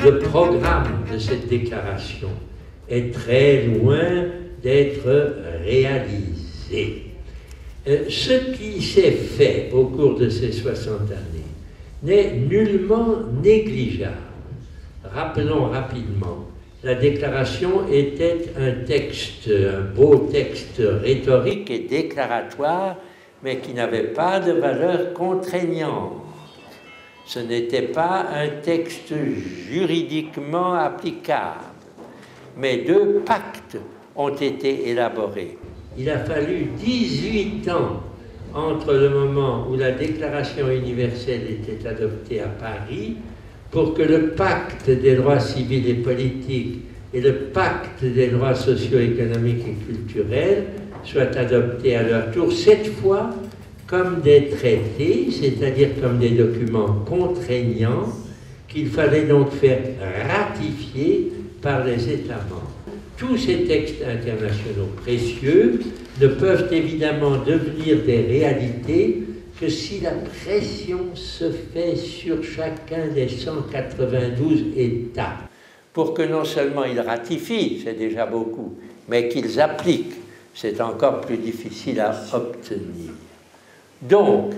le programme de cette déclaration est très loin d'être réalisé. Ce qui s'est fait au cours de ces 60 années n'est nullement négligeable. Rappelons rapidement, la déclaration était un texte, un beau texte rhétorique et déclaratoire, mais qui n'avait pas de valeur contraignante. Ce n'était pas un texte juridiquement applicable, mais 2 pactes ont été élaborés. Il a fallu 18 ans entre le moment où la Déclaration universelle était adoptée à Paris pour que le pacte des droits civils et politiques et le pacte des droits socio-économiques et culturels soient adoptés à leur tour, cette fois comme des traités, c'est-à-dire comme des documents contraignants qu'il fallait donc faire ratifier par les États membres. Tous ces textes internationaux précieux ne peuvent évidemment devenir des réalités que si la pression se fait sur chacun des 192 États pour que non seulement ils ratifient, c'est déjà beaucoup, mais qu'ils appliquent, c'est encore plus difficile à obtenir. Donc,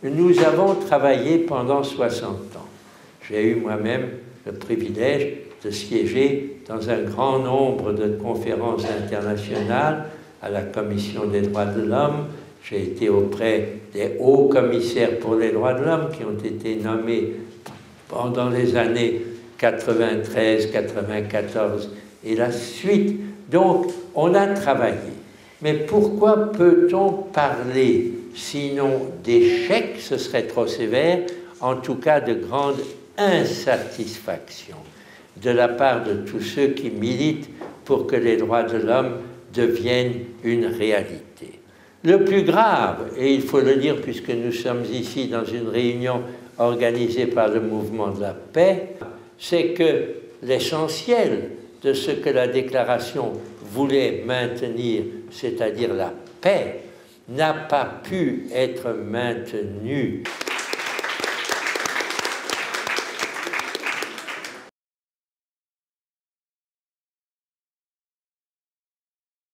nous avons travaillé pendant 60 ans. J'ai eu moi-même le privilège de siéger dans un grand nombre de conférences internationales à la Commission des droits de l'homme. J'ai été auprès des hauts commissaires pour les droits de l'homme qui ont été nommés pendant les années 93, 94 et la suite. Donc, on a travaillé. Mais pourquoi peut-on parler, sinon d'échec, ce serait trop sévère, en tout cas de grande insatisfaction de la part de tous ceux qui militent pour que les droits de l'homme deviennent une réalité. Le plus grave, et il faut le dire puisque nous sommes ici dans une réunion organisée par le mouvement de la paix, c'est que l'essentiel de ce que la déclaration voulait maintenir, c'est-à-dire la paix, n'a pas pu être maintenu.